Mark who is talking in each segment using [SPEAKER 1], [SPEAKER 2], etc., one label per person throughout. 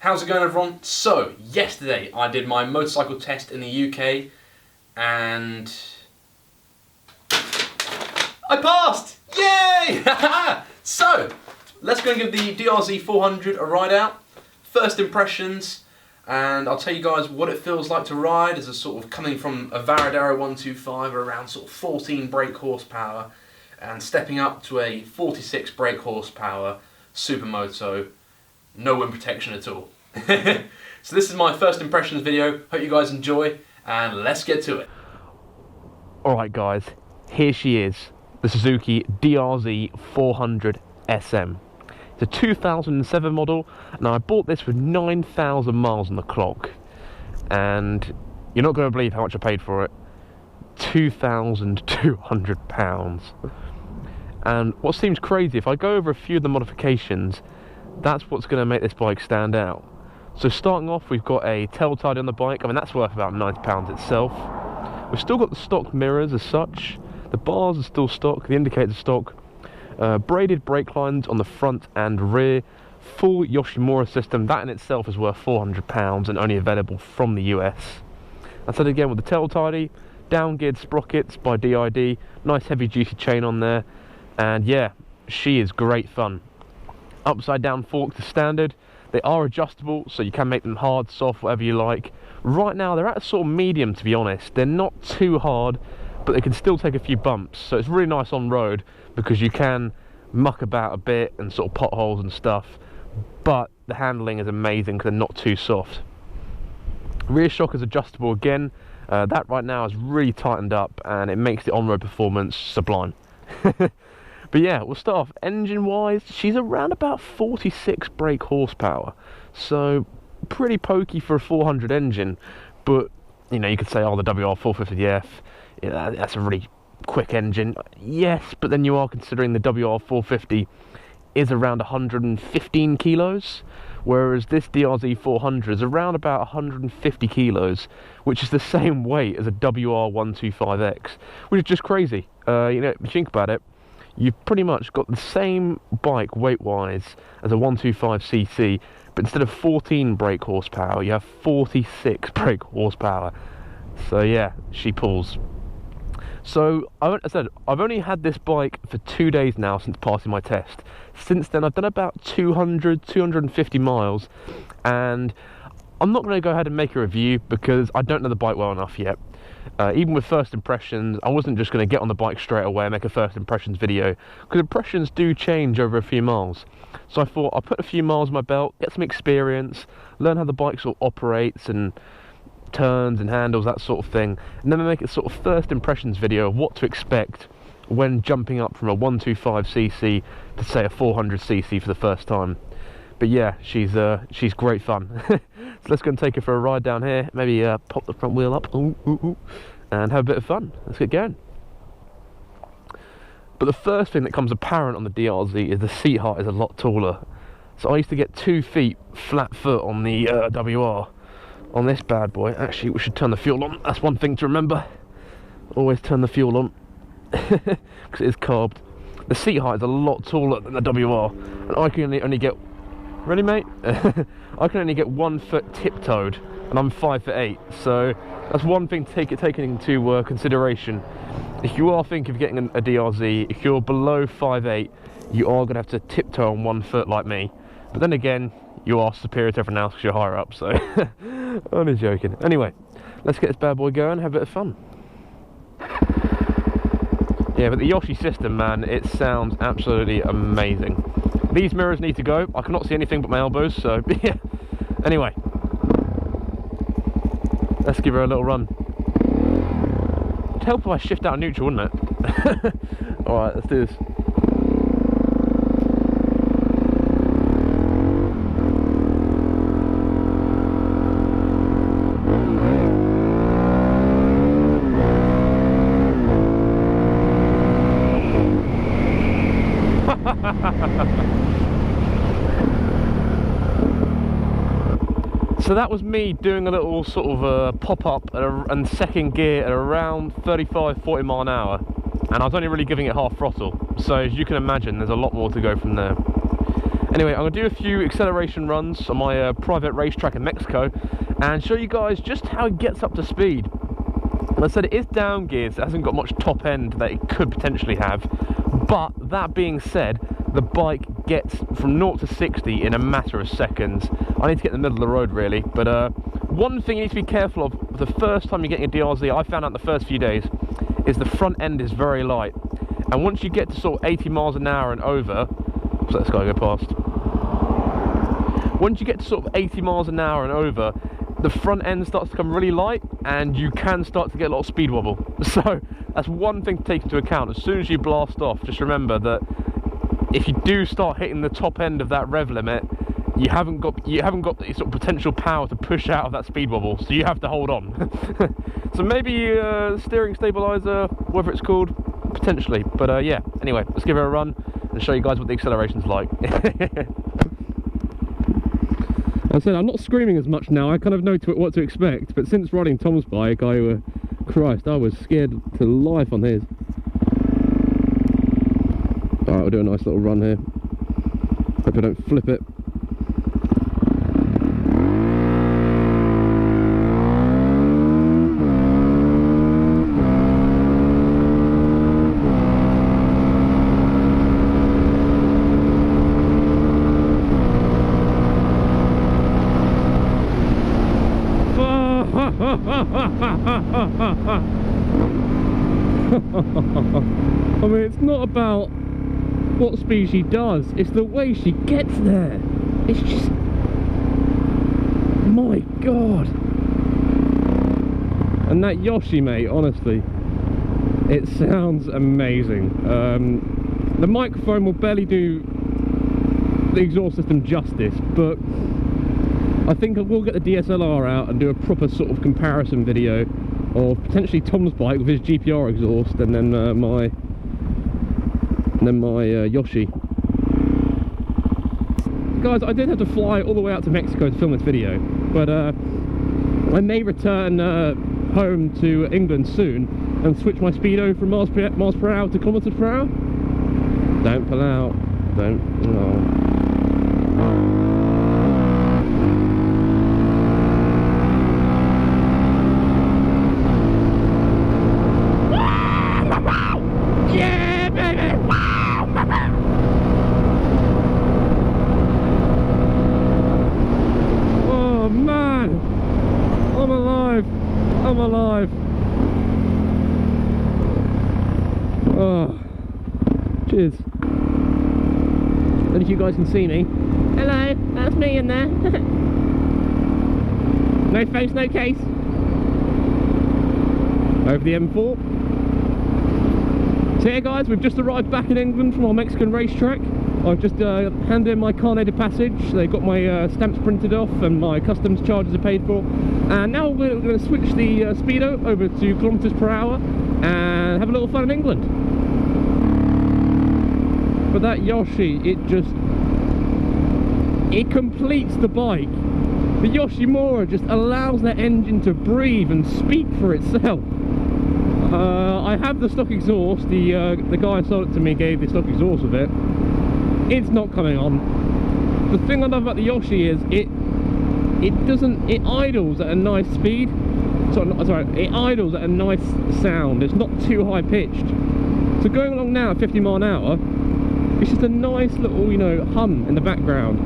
[SPEAKER 1] How's it going, everyone? So, yesterday I did my motorcycle test in the UK and I passed! Yay! So, let's go and give the DRZ 400 a ride out. First impressions, and I'll tell you guys what it feels like to ride as a sort of coming from a Varadero 125 around sort of 14 brake horsepower and stepping up to a 46 brake horsepower supermoto, no wind protection at all. So this is my first impressions video. Hope you guys enjoy, and let's get to it.
[SPEAKER 2] Alright guys, here she is, the Suzuki DRZ 400 SM. It's a 2007 model. Now I bought this with 9,000 miles on the clock, and you're not going to believe how much I paid for it. £2,200. And what seems crazy, if I go over a few of the modifications, that's what's going to make this bike stand out. So starting off, we've got a tail tidy on the bike. I mean, that's worth about £90 itself. We've still got the stock mirrors as such. The bars are still stock, the indicators are stock. Braided brake lines on the front and rear. Full Yoshimura system. That in itself is worth £400 and only available from the US. I said again with the tail tidy, down geared sprockets by DID. Nice heavy duty chain on there. And yeah, she is great fun. Upside down forks are standard. They are adjustable, so you can make them hard, soft, whatever you like. Right now, they're at a sort of medium, to be honest. They're not too hard, but they can still take a few bumps. So it's really nice on road because you can muck about a bit and sort of potholes and stuff. But the handling is amazing because they're not too soft. Rear shock is adjustable again. That right now is really tightened up and it makes the on-road performance sublime. But yeah, we'll start off engine-wise. She's around about 46 brake horsepower, so pretty pokey for a 400 engine. But you know, you could say, oh, the WR450F, yeah, that's a really quick engine. Yes, but then you are considering the WR450 is around 115 kilos, whereas this DRZ 400 is around about 150 kilos, which is the same weight as a WR125X, which is just crazy. You know, if you think about it, you've pretty much got the same bike weight-wise as a 125cc, but instead of 14 brake horsepower, you have 46 brake horsepower. So yeah, she pulls. So, I said, I've only had this bike for 2 days now since passing my test. Since then, I've done about 250 miles, and I'm not going to go ahead and make a review because I don't know the bike well enough yet. Even with first impressions, I wasn't just going to get on the bike straight away and make a first impressions video, because impressions do change over a few miles. So I thought I'll put a few miles on my belt, get some experience, learn how the bike sort of operates and turns and handles, that sort of thing, and then make a sort of first impressions video of what to expect when jumping up from a 125cc to say a 400cc for the first time. But yeah, she's great fun. So let's go and take her for a ride down here. Maybe pop the front wheel up, and have a bit of fun. Let's get going. But the first thing that comes apparent on the DRZ is the seat height is a lot taller. So I used to get 2 feet flat foot on the WR. On this bad boy, actually, we should turn the fuel on. That's one thing to remember. Always turn the fuel on, because it is carbed. The seat height is a lot taller than the WR, and I can only get. Ready, mate? I can only get 1 foot tiptoed, and I'm 5'8", so that's one thing to take into consideration. If you are thinking of getting a DRZ, if you're below 5'8", you are going to have to tiptoe on 1 foot like me. But then again, you are superior to everyone else because you're higher up, so I'm only joking. Anyway, let's get this bad boy going, have a bit of fun. Yeah, but the Yoshi system, man, it sounds absolutely amazing. These mirrors need to go. I cannot see anything but my elbows, so yeah. Anyway, let's give her a little run. It'd help if I shift out of neutral, wouldn't it? Alright, let's do this. So that was me doing a little sort of pop-up and second gear at around 35-40 mile an hour, and I was only really giving it half throttle, so as you can imagine there's a lot more to go from there. Anyway, I'm going to do a few acceleration runs on my private racetrack in Mexico and show you guys just how it gets up to speed. Like I said, it is down gears, it hasn't got much top end that it could potentially have, but that being said, the bike gets from 0 to 60 in a matter of seconds. I need to get in the middle of the road really, but one thing you need to be careful of the first time you're getting a DRZ, I found out in the first few days, is the front end is very light. And once you get to sort of 80 miles an hour and over, let's let this guy go past. Once you get to sort of 80 miles an hour and over, the front end starts to become really light and you can start to get a lot of speed wobble. So that's one thing to take into account. As soon as you blast off, just remember that if you do start hitting the top end of that rev limit, you haven't got the sort of potential power to push out of that speed wobble, so you have to hold on. So maybe steering stabilizer, whatever it's called, potentially. But yeah, anyway, let's give it a run and show you guys what the acceleration's like. I said I'm not screaming as much now. I kind of know what to expect, but since riding Tom's bike, Christ, I was scared to life on his. Alright, we'll do a nice little run here. Hope I don't flip it. I mean, it's not about what speed she does, it's the way she gets there. It's just, my god. And that Yoshi, mate, honestly, it sounds amazing. The microphone will barely do the exhaust system justice, but I think I will get the DSLR out and do a proper sort of comparison video of potentially Tom's bike with his GPR exhaust, and then my Yoshi. Guys, I did have to fly all the way out to Mexico to film this video, but I may return home to England soon and switch my speedo from miles per hour to kilometers per hour. Don't pull out. Don't. Oh. I'm alive. Oh, cheers. I don't know if you guys can see me. Hello, that's me in there. No face, no case. Over the M4. So yeah guys, we've just arrived back in England from our Mexican racetrack. I've just handed in my carneted passage. They got my stamps printed off and my customs charges are paid for. And now we're going to switch the speedo over to kilometers per hour and have a little fun in England. But that Yoshi, it completes the bike. The Yoshimura just allows that engine to breathe and speak for itself. I have the stock exhaust. The guy who sold it to me gave the stock exhaust with it. It's not coming on. The thing I love about the Yoshi is it idles at a nice speed. Sorry, it idles at a nice sound. It's not too high pitched. So going along now at 50 miles an hour, it's just a nice little, you know, hum in the background.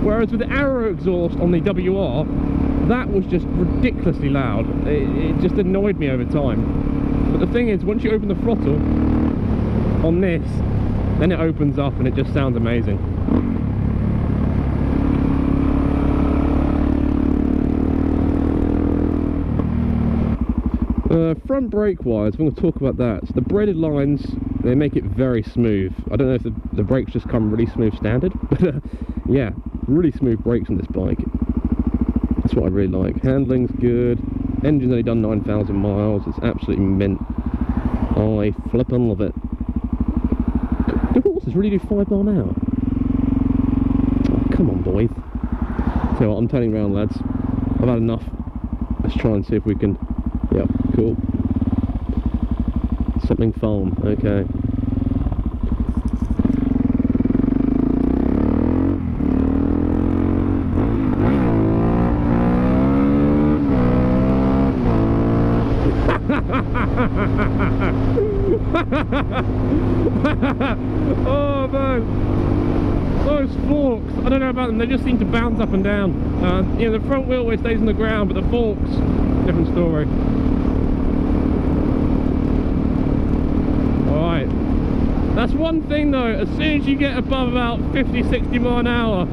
[SPEAKER 2] Whereas with the Arrow exhaust on the WR, that was just ridiculously loud. It just annoyed me over time. But the thing is, once you open the throttle on this, then it opens up and it just sounds amazing. Front brake wise, I'm going to talk about that. So the braided lines, they make it very smooth. I don't know if the brakes just come really smooth standard, but yeah, really smooth brakes on this bike. That's what I really like. Handling's good. Engine's only done 9,000 miles. It's absolutely mint. I flippin' love it. The horses really do 5 miles an hour. Oh, come on, boys. So I'm turning around, lads. I've had enough. Let's try and see if we can. Yep, cool. Something farm. Okay. Oh man, those forks, I don't know about them, they just seem to bounce up and down. You know, the front wheel always stays on the ground, but the forks, different story. Alright, that's one thing though, as soon as you get above about 50-60 mile an hour,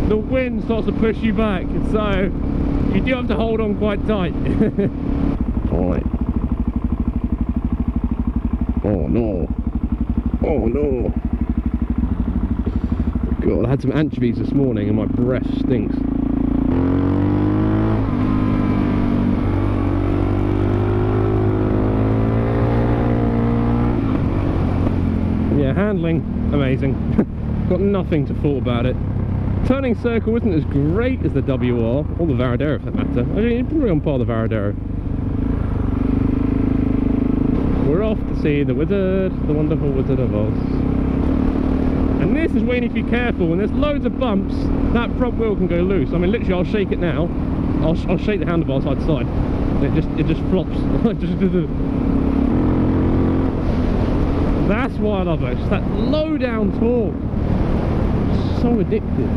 [SPEAKER 2] the wind starts to push you back, so you do have to hold on quite tight. Alright. Oh no. Oh no. God, I had some anchovies this morning and my breath stinks. Yeah, handling, amazing. Got nothing to fault about it. Turning circle isn't as great as the WR, or the Varadero for that matter. I mean, probably on par with the Varadero. We're off to see the wizard, the wonderful Wizard of Oz. And this is where you need to be careful. When there's loads of bumps, that front wheel can go loose. I mean, literally, I'll shake it now. I'll shake the handlebar side to side. It just flops. That's why I love it. It's just that low down torque. So addictive.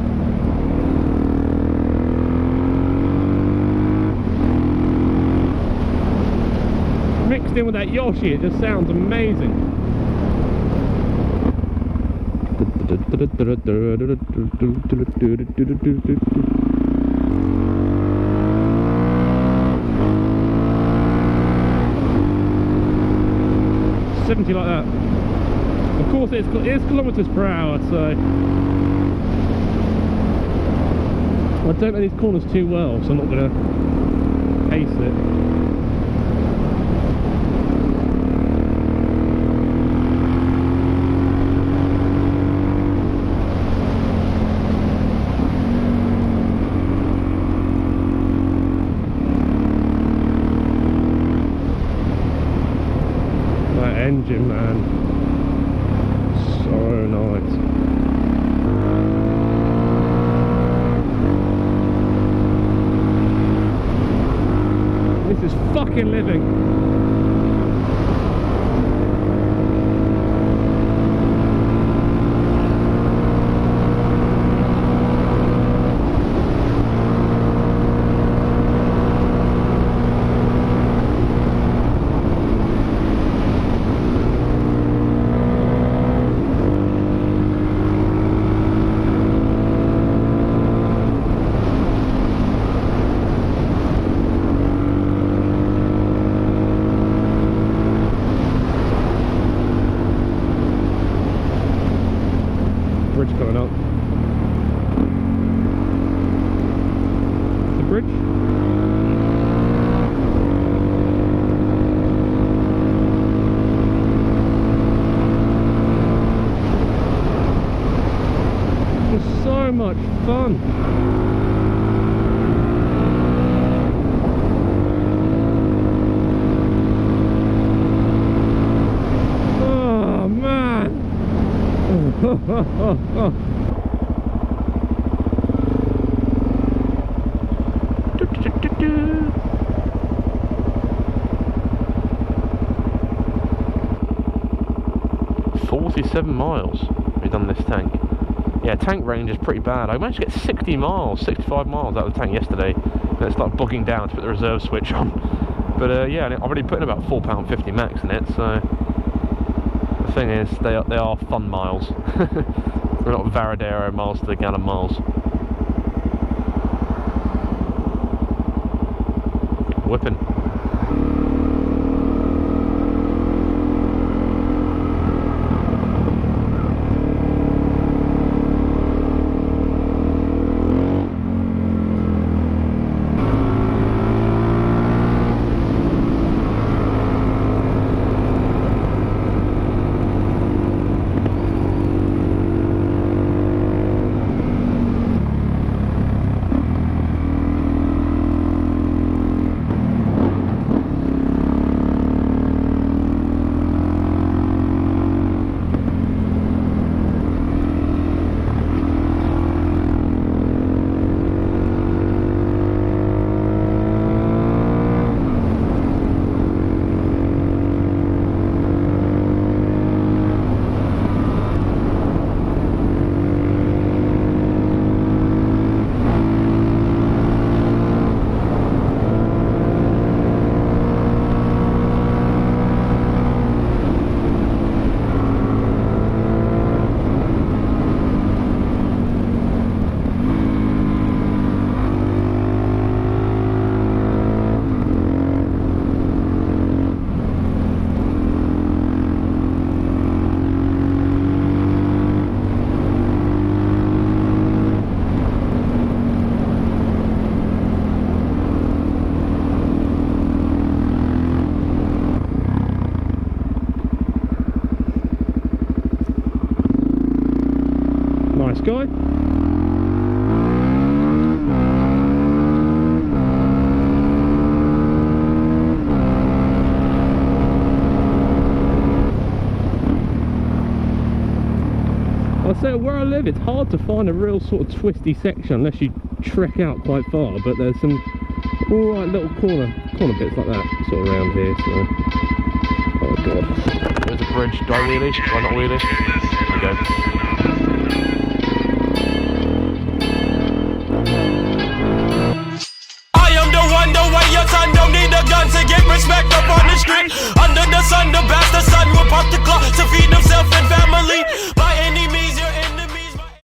[SPEAKER 2] Mixed in with that Yoshi, it just sounds amazing. $70 like that. Of course, it is kilometers per hour, so I don't know these corners too well, so I'm not going to pace it. That engine, man, so nice. This is fucking living. Bridge coming up. The bridge? It's so much fun. Oh man. 47 miles we've done this tank. Yeah, tank range is pretty bad. I managed to get 60 miles, 65 miles out of the tank yesterday, and it started bogging down to put the reserve switch on. But yeah, I've already put in about £4.50 max in it, so the thing is, they are fun miles. They're not Varadero miles to the gallon miles. Whipping. I'll say where I live, it's hard to find a real sort of twisty section unless you trek out quite far, but there's some alright little corner bits like that sort of around here, so... Oh god. There's a bridge. Do I wheelie? Do I not wheelie? There we go.
[SPEAKER 3] Wonder why your son don't need a gun to get respect up on the street. Under the sun, the bastard son will pop the clock to feed himself and family.